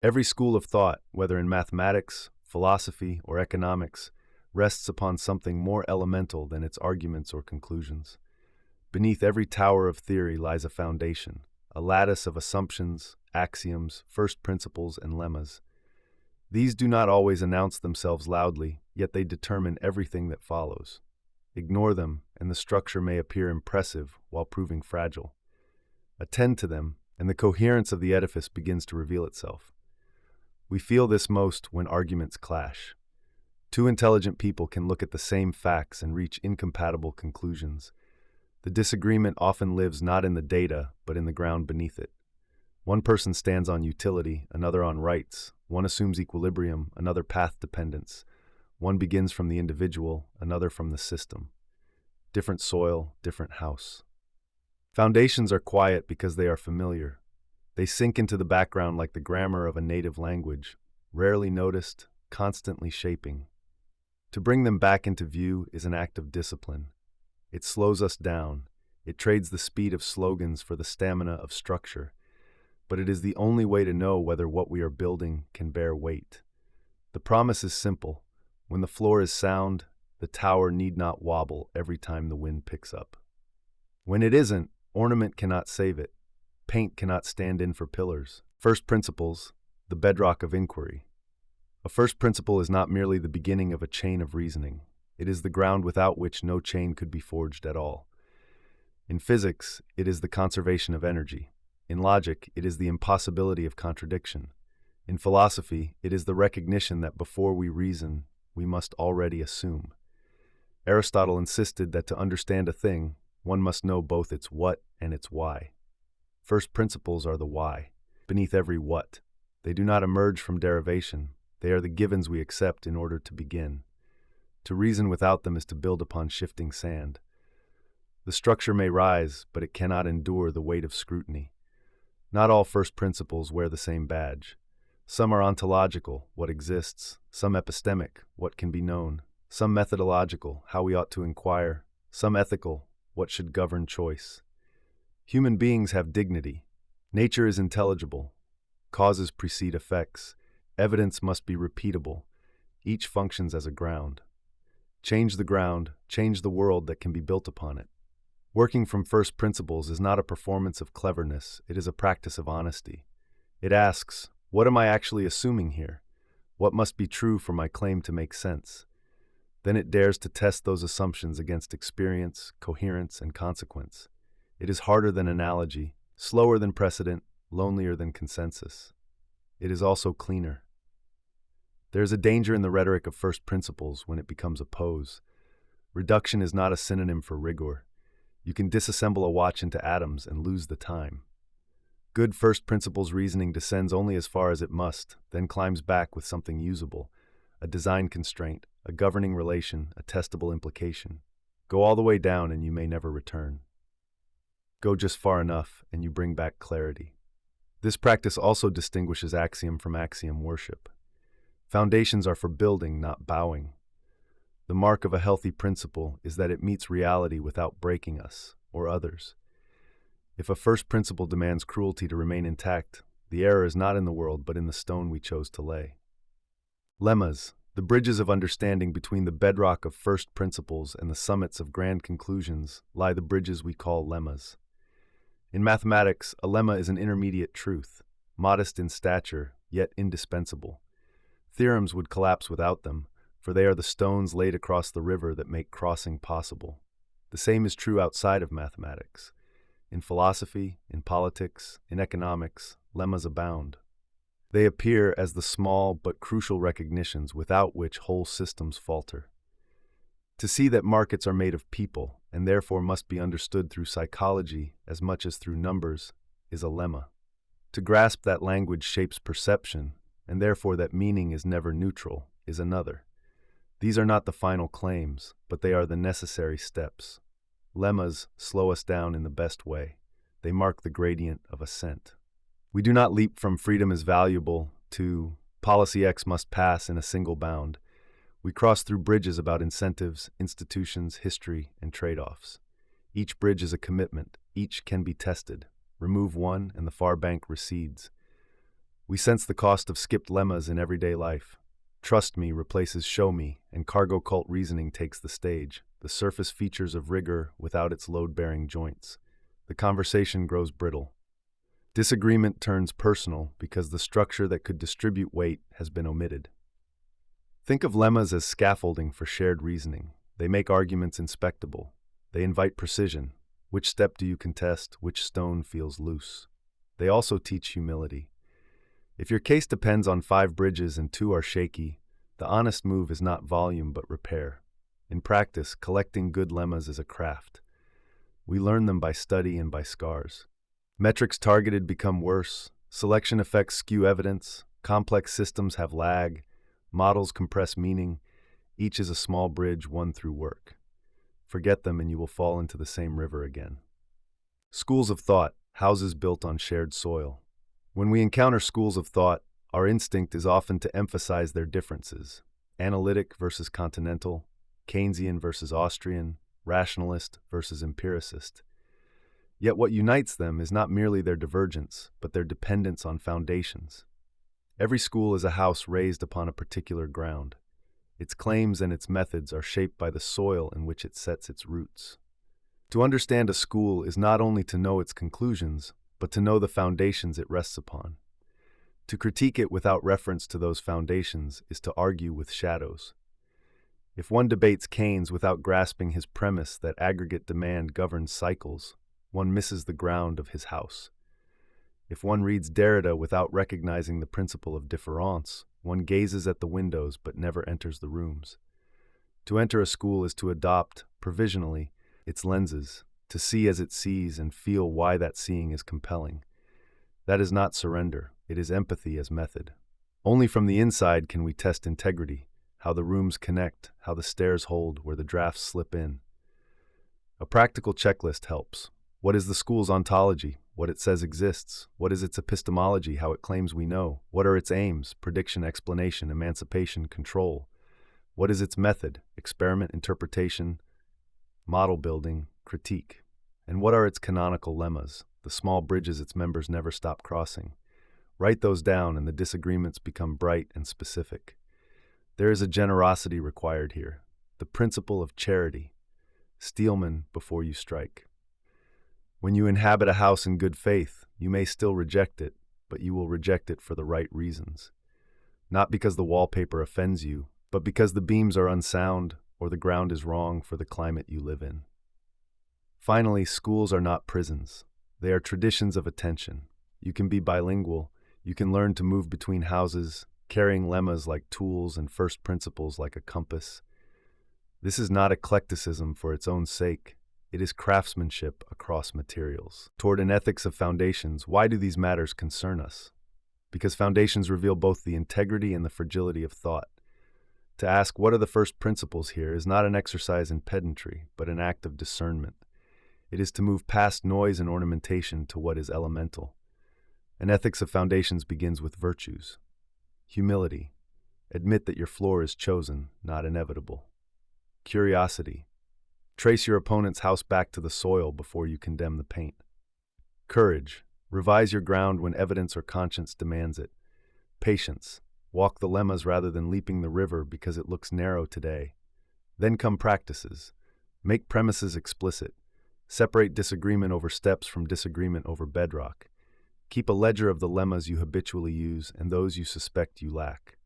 Every school of thought, whether in mathematics, philosophy, or economics, rests upon something more elemental than its arguments or conclusions. Beneath every tower of theory lies a foundation, a lattice of assumptions, axioms, first principles, and lemmas. These do not always announce themselves loudly, yet they determine everything that follows. Ignore them, and the structure may appear impressive while proving fragile. Attend to them, and the coherence of the edifice begins to reveal itself. We feel this most when arguments clash. Two intelligent people can look at the same facts and reach incompatible conclusions. The disagreement often lives not in the data, but in the ground beneath it. One person stands on utility, another on rights. One assumes equilibrium, another path dependence. One begins from the individual, another from the system. Different soil, different house. Foundations are quiet because they are familiar. They sink into the background like the grammar of a native language, rarely noticed, constantly shaping. To bring them back into view is an act of discipline. It slows us down. It trades the speed of slogans for the stamina of structure. But it is the only way to know whether what we are building can bear weight. The promise is simple. When the floor is sound, the tower need not wobble every time the wind picks up. When it isn't, ornament cannot save it. Paint cannot stand in for pillars. First principles, the bedrock of inquiry. A first principle is not merely the beginning of a chain of reasoning. It is the ground without which no chain could be forged at all. In physics, it is the conservation of energy. In logic, it is the impossibility of contradiction. In philosophy, it is the recognition that before we reason, we must already assume. Aristotle insisted that to understand a thing, one must know both its what and its why. First principles are the why, beneath every what. They do not emerge from derivation. They are the givens we accept in order to begin. To reason without them is to build upon shifting sand. The structure may rise, but it cannot endure the weight of scrutiny. Not all first principles wear the same badge. Some are ontological, what exists, some epistemic, what can be known, some methodological, how we ought to inquire, some ethical, what should govern choice. Human beings have dignity. Nature is intelligible. Causes precede effects. Evidence must be repeatable. Each functions as a ground. Change the ground, change the world that can be built upon it. Working from first principles is not a performance of cleverness, it is a practice of honesty. It asks, what am I actually assuming here? What must be true for my claim to make sense? Then it dares to test those assumptions against experience, coherence, and consequence. It is harder than analogy, slower than precedent, lonelier than consensus. It is also cleaner. There is a danger in the rhetoric of first principles when it becomes a pose. Reduction is not a synonym for rigor. You can disassemble a watch into atoms and lose the time. Good first principles reasoning descends only as far as it must, then climbs back with something usable, a design constraint, a governing relation, a testable implication. Go all the way down and you may never return. Go just far enough and you bring back clarity. This practice also distinguishes axiom from axiom worship. Foundations are for building, not bowing. The mark of a healthy principle is that it meets reality without breaking us or others. If a first principle demands cruelty to remain intact, the error is not in the world but in the stone we chose to lay. Lemmas, the bridges of understanding between the bedrock of first principles and the summits of grand conclusions, lie the bridges we call lemmas. In mathematics, a lemma is an intermediate truth, modest in stature, yet indispensable. Theorems would collapse without them, for they are the stones laid across the river that make crossing possible. The same is true outside of mathematics. In philosophy, in politics, in economics, lemmas abound. They appear as the small but crucial recognitions without which whole systems falter. To see that markets are made of people, and therefore must be understood through psychology as much as through numbers, is a lemma. To grasp that language shapes perception, and therefore that meaning is never neutral, is another. These are not the final claims, but they are the necessary steps. Lemmas slow us down in the best way. They mark the gradient of ascent. We do not leap from freedom is valuable to policy X must pass in a single bound. We cross through bridges about incentives, institutions, history, and trade-offs. Each bridge is a commitment. Each can be tested. Remove one, and the far bank recedes. We sense the cost of skipped lemmas in everyday life. Trust me replaces show me, and cargo cult reasoning takes the stage, the surface features of rigor without its load-bearing joints. The conversation grows brittle. Disagreement turns personal because the structure that could distribute weight has been omitted. Think of lemmas as scaffolding for shared reasoning. They make arguments inspectable. They invite precision. Which step do you contest? Which stone feels loose? They also teach humility. If your case depends on 5 bridges and 2 are shaky, the honest move is not volume but repair. In practice, collecting good lemmas is a craft. We learn them by study and by scars. Metrics targeted become worse. Selection effects skew evidence. Complex systems have lag. Models compress meaning. Each is a small bridge won through work. Forget them and you will fall into the same river again. Schools of thought, houses built on shared soil. When we encounter schools of thought, our instinct is often to emphasize their differences. Analytic versus continental, Keynesian versus Austrian, rationalist versus empiricist. Yet what unites them is not merely their divergence, but their dependence on foundations. Every school is a house raised upon a particular ground. Its claims and its methods are shaped by the soil in which it sets its roots. To understand a school is not only to know its conclusions, but to know the foundations it rests upon. To critique it without reference to those foundations is to argue with shadows. If one debates Keynes without grasping his premise that aggregate demand governs cycles, one misses the ground of his house. If one reads Derrida without recognizing the principle of difference, one gazes at the windows but never enters the rooms. To enter a school is to adopt, provisionally, its lenses, to see as it sees and feel why that seeing is compelling. That is not surrender, it is empathy as method. Only from the inside can we test integrity, how the rooms connect, how the stairs hold, where the drafts slip in. A practical checklist helps. What is the school's ontology? What it says exists? What is its epistemology? How it claims we know? What are its aims? Prediction, explanation, emancipation, control. What is its method? Experiment, interpretation, model building, critique. And what are its canonical lemmas, the small bridges its members never stop crossing? Write those down and the disagreements become bright and specific. There is a generosity required here, the principle of charity. Steelman before you strike. When you inhabit a house in good faith, you may still reject it, but you will reject it for the right reasons. Not because the wallpaper offends you, but because the beams are unsound or the ground is wrong for the climate you live in. Finally, schools are not prisons. They are traditions of attention. You can be bilingual. You can learn to move between houses, carrying lemmas like tools and first principles like a compass. This is not eclecticism for its own sake. It is craftsmanship across materials. Toward an ethics of foundations, why do these matters concern us? Because foundations reveal both the integrity and the fragility of thought. To ask what are the first principles here is not an exercise in pedantry, but an act of discernment. It is to move past noise and ornamentation to what is elemental. An ethics of foundations begins with virtues. Humility. Admit that your floor is chosen, not inevitable. Curiosity. Trace your opponent's house back to the soil before you condemn the paint. Courage. Revise your ground when evidence or conscience demands it. Patience. Walk the lemmas rather than leaping the river because it looks narrow today. Then come practices. Make premises explicit. Separate disagreement over steps from disagreement over bedrock. Keep a ledger of the lemmas you habitually use and those you suspect you lack.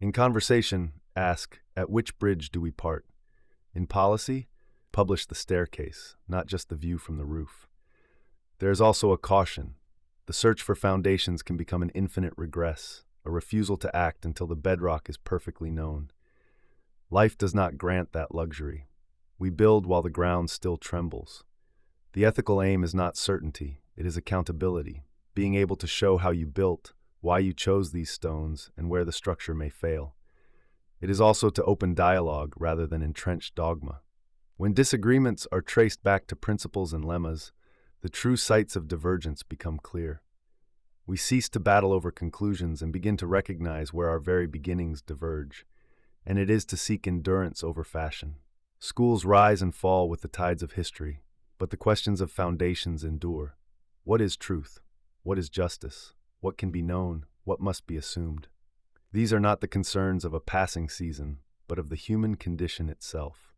In conversation, ask, at which bridge do we part? In policy, publish the staircase, not just the view from the roof. There is also a caution. The search for foundations can become an infinite regress, a refusal to act until the bedrock is perfectly known. Life does not grant that luxury. We build while the ground still trembles. The ethical aim is not certainty, it is accountability, being able to show how you built, why you chose these stones, and where the structure may fail. It is also to open dialogue rather than entrenched dogma. When disagreements are traced back to principles and lemmas, the true sites of divergence become clear. We cease to battle over conclusions and begin to recognize where our very beginnings diverge, and it is to seek endurance over fashion. Schools rise and fall with the tides of history, but the questions of foundations endure. What is truth? What is justice? What can be known? what must be assumed. These are not the concerns of a passing season, but of the human condition itself.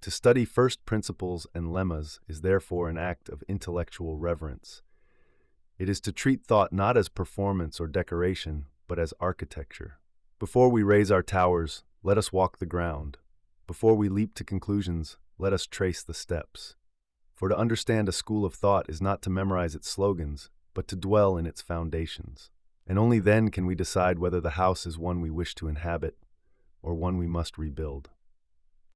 To study first principles and lemmas is therefore an act of intellectual reverence. It is to treat thought not as performance or decoration, but as architecture. Before we raise our towers, let us walk the ground. Before we leap to conclusions, let us trace the steps. For to understand a school of thought is not to memorize its slogans, but to dwell in its foundations. And only then can we decide whether the house is one we wish to inhabit or one we must rebuild.